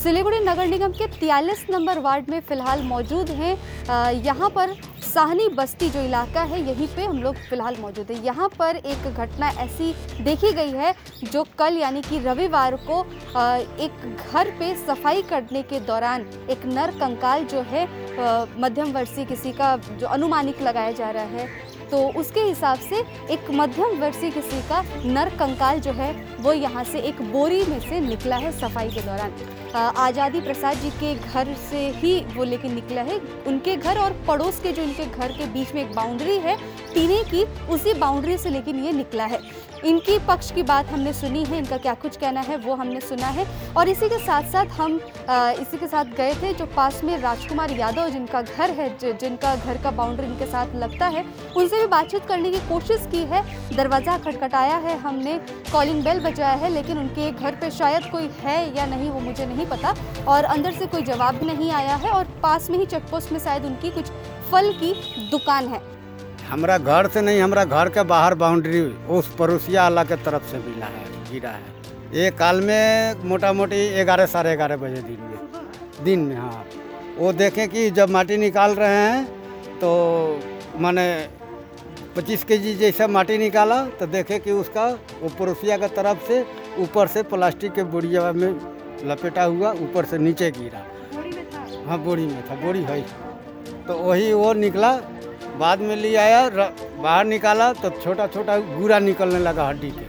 सिलीगुड़ी नगर निगम के 43 number ward में फ़िलहाल मौजूद हैं। यहाँ पर साहनी बस्ती जो इलाका है, यहीं पे हम लोग फ़िलहाल मौजूद हैं। यहाँ पर एक घटना ऐसी देखी गई है जो कल यानी कि रविवार को एक घर पे सफाई करने के दौरान एक नर कंकाल जो है मध्यम वर्षीय किसी का जो अनुमानिक लगाया जा रहा है, तो उसके हिसाब से एक मध्यम वर्षीय किसी का नर कंकाल जो है वो यहाँ से एक बोरी में से निकला है सफाई के दौरान। आज़ादी प्रसाद जी के घर से ही वो लेके निकला है। उनके घर और पड़ोस के जो इनके घर के बीच में एक बाउंड्री है टीने की, उसी बाउंड्री से लेकिन ये निकला है। इनकी पक्ष की बात हमने सुनी है, इनका क्या कुछ कहना है वो हमने सुना है। और इसी के साथ साथ हम इसी के साथ गए थे जो पास में राजकुमार यादव जिनका घर है, जिनका घर का बाउंड्री इनके साथ लगता है, उनसे भी बातचीत करने की कोशिश की है। दरवाज़ा खटखटाया है, हमने कॉलिंग बेल बजाया है, लेकिन उनके घर पे शायद कोई है या नहीं वो मुझे नहीं पता, और अंदर से कोई जवाब भी नहीं आया है। और पास में ही चेकपोस्ट में शायद उनकी कुछ फल की दुकान है। हमरा घर से नहीं, हमरा घर के बाहर बाउंड्री उस पड़ोसिया वाला के तरफ से मिला है, गिरा है। ये काल में मोटा मोटी 11 साढ़े 11 बजे दिन में हाँ, वो देखें कि जब माटी निकाल रहे हैं तो माने 25 केजी जैसा माटी निकाला तो देखे कि उसका वो पड़ोसिया के तरफ से ऊपर से प्लास्टिक के बोरिया में लपेटा हुआ ऊपर से नीचे गिरा। बोरी में था? हाँ बोरी में था, बोरी है। तो वही वो निकला, बाद में ले आया, बाहर निकाला तो छोटा छोटा गुरा निकलने लगा हड्डी के।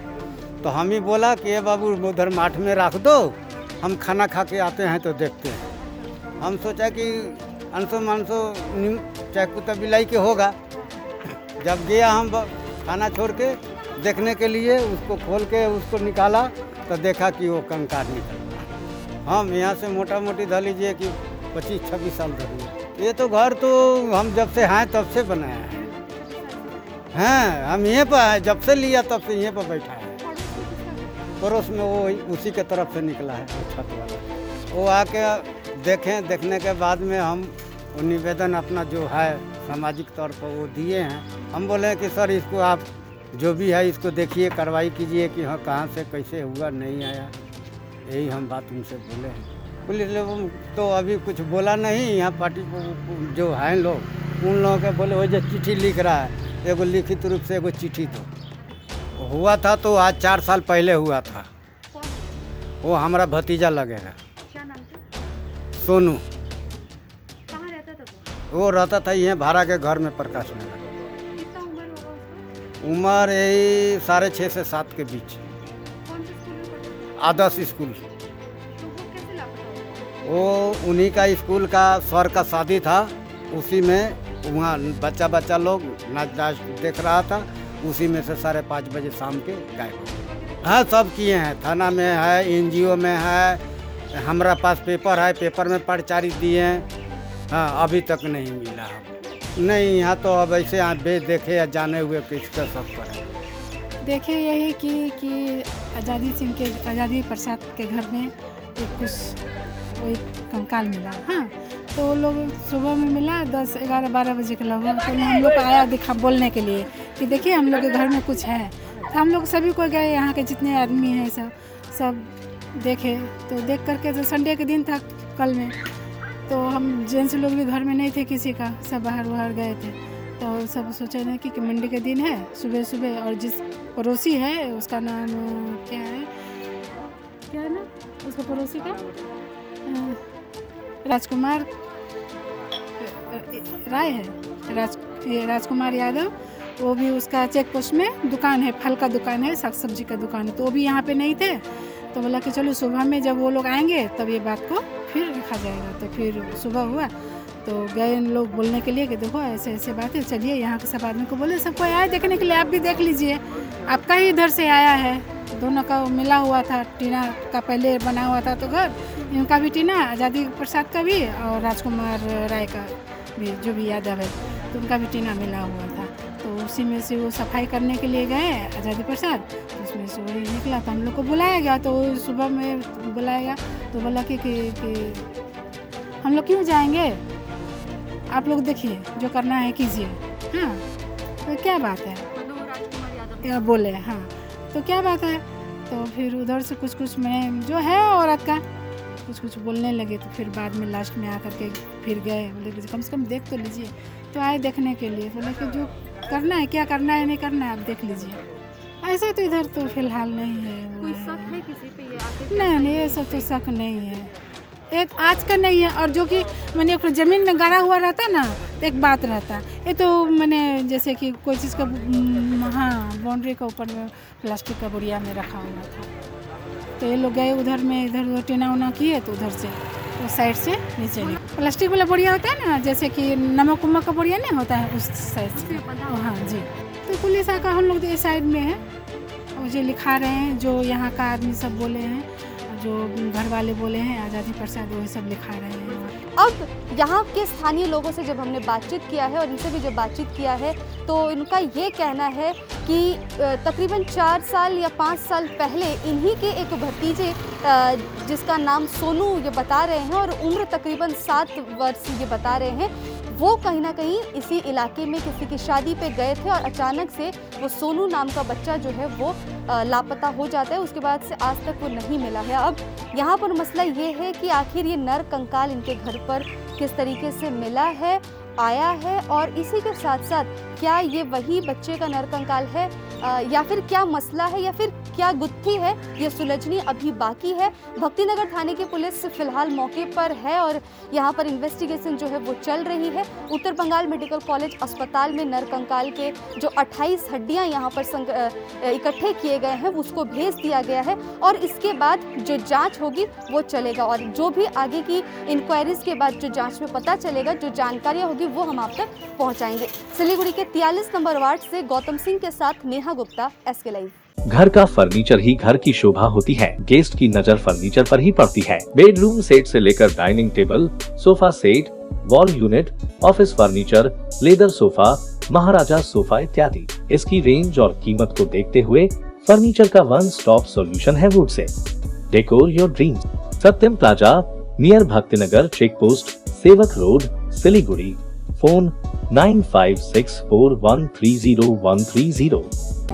तो हम ही बोला कि ये बाबू उधर माठ में रख दो, हम खाना खा के आते हैं तो देखते हैं। हम सोचा कि अंशो मानसो चाहे कुत्ता बिलाई के होगा। जब गया हम खाना छोड़ के देखने के लिए, उसको खोल के उसको निकाला तो देखा कि वो कंकाल निकल। हम यहाँ से मोटा मोटी धर लीजिए कि 25-26 साल धर। ये तो घर तो हम जब से हैं तब से बनाया है। हैं हम यहीं पर है, जब से लिया तब से यहीं पर बैठा है। पड़ोस में वो उसी के तरफ से निकला है वो छत वाला। वो आके देखें, देखने के बाद में हम निवेदन अपना जो है सामाजिक तौर पर वो दिए हैं। हम बोले कि सर इसको आप जो भी है इसको देखिए, कार्रवाई कीजिए कि हाँ कहाँ से कैसे हुआ, नहीं आया। यही हम बात उनसे बोले हैं। पुलिस लोग तो अभी कुछ बोला नहीं। यहाँ पार्टी जो हैं लोग, उन लोगों के बोले वो जो चिट्ठी लिख रहा है, एगो लिखित रूप से एगो चिट्ठी दो। हुआ था तो आज 4 साल पहले हुआ था। वो हमारा भतीजा लगेगा। क्या नाम था? सोनू। कहाँ रहता था वो रहता था यहाँ भाड़ा के घर में, प्रकाश नगर। कितना उम्र होगा उसका? उम्र यही 6.5 से 7 के बीच। कौन से स्कूल में पढ़ता था? आदर्श स्कूल। तो वो कैसे लापता हुआ? वो उन्हीं का स्कूल का सर का शादी था, उसी में वहाँ बच्चा लोग नाच देख रहा था, उसी में से 5:30 बजे शाम के गायब हो गए। हाँ सब किए हैं, थाना में है, NGO में है, हमारा पास पेपर है, पेपर में पर्चारी दिए हैं। हाँ अभी तक नहीं मिला। नहीं यहाँ तो अब ऐसे आप देखे या जाने हुए किसका सब पर देखिए यही कि आज़ादी प्रसाद के घर में एक कुछ कोई कंकाल मिला। हाँ तो वो लोग सुबह में मिला 10, 11, 12 बजे के लगभग। तो हम लोग आया दिखा बोलने के लिए कि देखिए हम लोग के घर में कुछ है। तो हम लोग सभी को गए, यहाँ के जितने आदमी हैं सब देखे। तो देख करके तो संडे के दिन था कल में, तो हम जेंट्स लोग भी घर में नहीं थे किसी का, सब बाहर गए थे। तो सब सोचे ना कि मंडे के दिन है सुबह। और जिस पड़ोसी है उसका नाम क्या है ना उसका पड़ोसी का राजकुमार राय है, राजकुमार यादव। वो भी उसका चेक पोस्ट में दुकान है, फल का दुकान है, साग सब्जी का दुकान है। तो वो भी यहाँ पे नहीं थे। तो बोला कि चलो सुबह में जब वो लोग आएंगे तब ये बात को फिर रखा जाएगा। तो फिर सुबह हुआ तो गए इन लोग बोलने के लिए कि देखो ऐसे ऐसे बात है, चलिए यहाँ के सब आदमी को बोले, सबको आया देखने के लिए, आप भी देख लीजिए। आपका ही इधर से आया है, दोनों का मिला हुआ था, टीना का पहले बना हुआ था तो घर, इनका भी टीना, आज़ादी प्रसाद का भी और राजकुमार राय का भी जो भी यादव है, तो उनका भी टीना मिला हुआ था। तो उसी में से वो सफाई करने के लिए गए आज़ादी प्रसाद, तो उसमें से वही निकला। तो हम लोग को बुलाया गया, तो सुबह में बुलाया गया तो बोला कि हम लोग क्यों जाएंगे, आप लोग देखिए जो करना है कीजिए। हाँ तो क्या बात है, या बोले हाँ तो क्या बात है। तो फिर उधर से कुछ मैं जो है औरत का कुछ बोलने लगे, तो फिर बाद में लास्ट में आकर के फिर गए, बोले कि कम से कम देख तो लीजिए। तो आए देखने के लिए, बोले कि जो करना है, क्या करना है नहीं करना है आप देख लीजिए। ऐसा तो इधर तो फिलहाल नहीं है। कोई शक है किसी पे ये आके? नहीं, ये सब तो शक नहीं है, एक आज का नहीं है। और जो कि मैंने ज़मीन में गाड़ा हुआ रहता ना, तो एक बात रहता, ये तो मैंने जैसे कि कोई चीज़ का हाँ बाउंड्री के ऊपर में प्लास्टिक का बोरिया में रखा हुआ था, तो ये लोग गए उधर में, इधर टेना उना किए, तो उधर से तो साइड से नीचे नहीं, प्लास्टिक वाला बोरिया होता है ना, जैसे कि नमक उमक का बोरिया नहीं होता है, उस साइड से। हाँ जी, तो पुलिस आकर हम लोग इस साइड में है, और जो लिखा रहे हैं, जो यहाँ का आदमी सब बोले हैं, जो घर वाले बोले हैं, आज़ादी प्रसाद, वही सब लिखा रहे हैं। अब यहाँ के स्थानीय लोगों से जब हमने बातचीत किया है और इनसे भी जब बातचीत किया है, तो इनका ये कहना है कि तकरीबन 4 साल या 5 साल पहले इन्हीं के एक भतीजे जिसका नाम सोनू ये बता रहे हैं, और उम्र तकरीबन 7 वर्ष ये बता रहे हैं, वो कहीं ना कहीं इसी इलाके में किसी की शादी पे गए थे, और अचानक से वो सोनू नाम का बच्चा जो है वो लापता हो जाता है। उसके बाद से आज तक वो नहीं मिला है। अब यहाँ पर मसला ये है कि आखिर ये नर कंकाल इनके घर पर किस तरीके से मिला है, आया है, और इसी के साथ साथ क्या ये वही बच्चे का नर कंकाल है या फिर क्या मसला है, या फिर क्या गुत्थी है, ये सुलझनी अभी बाकी है। भक्तिनगर थाने की पुलिस फिलहाल मौके पर है और यहाँ पर इन्वेस्टिगेशन जो है वो चल रही है। उत्तर बंगाल मेडिकल कॉलेज अस्पताल में नर कंकाल के जो 28 हड्डियाँ यहाँ पर इकट्ठे किए गए हैं उसको भेज दिया गया है, और इसके बाद जो जांच होगी वो चलेगा, और जो भी आगे की इंक्वायरीज के बाद जो जांच में पता चलेगा, जो जानकारियाँ होगी वो हम आप तक पहुँचाएंगे। सिलीगुड़ी के 43 नंबर वार्ड से गौतम सिंह के साथ नेहा गुप्ता, SK लाइव। घर का फर्नीचर ही घर की शोभा होती है। गेस्ट की नजर फर्नीचर पर ही पड़ती है। बेडरूम सेट से लेकर dining table, sofa set, wall unit, office furniture, leather sofa, Maharaja sofa इत्यादि। इसकी रेंज और कीमत को देखते हुए फर्नीचर का वन स्टॉप सॉल्यूशन है वुड से। Decor your dreams. Satyam plaza near Bhaktinagar check post, Sevak road, Siliguri. Phone 9564130130।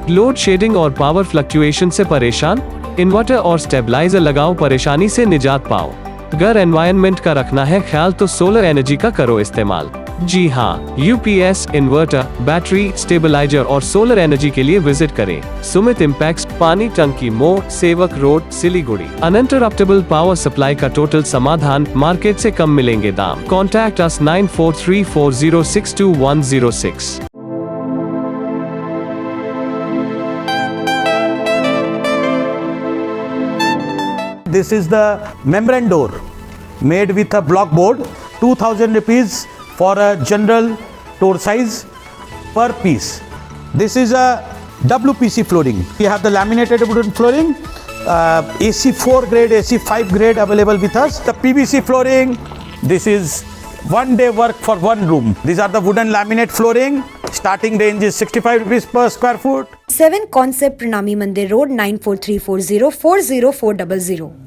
Load shedding और पावर फ्लक्चुएशन से परेशान? इन्वर्टर और स्टेबलाइजर लगाओ, परेशानी से निजात पाओ। घर एनवायरनमेंट का रखना है ख्याल तो सोलर एनर्जी का करो इस्तेमाल। जी हाँ, यूपीएस, इन्वर्टर, बैटरी, स्टेबलाइजर और सोलर एनर्जी के लिए विजिट करें सुमित इम्पैक्स, पानी टंकी मोड़, सेवक road, Siliguri. Uninterruptible power supply का टोटल समाधान, मार्केट से कम मिलेंगे दाम। Contact us 9434062106। This is the membrane door made with a block board, 2000 rupees for a general door size per piece. This is a WPC flooring. We have the laminated wooden flooring, AC4 grade, AC5 grade available with us. The PVC flooring, this is one day work for one room. These are the wooden laminate flooring. Starting range is 65 rupees per square foot. 7 Concept Pranami Mandir Road 9434040400.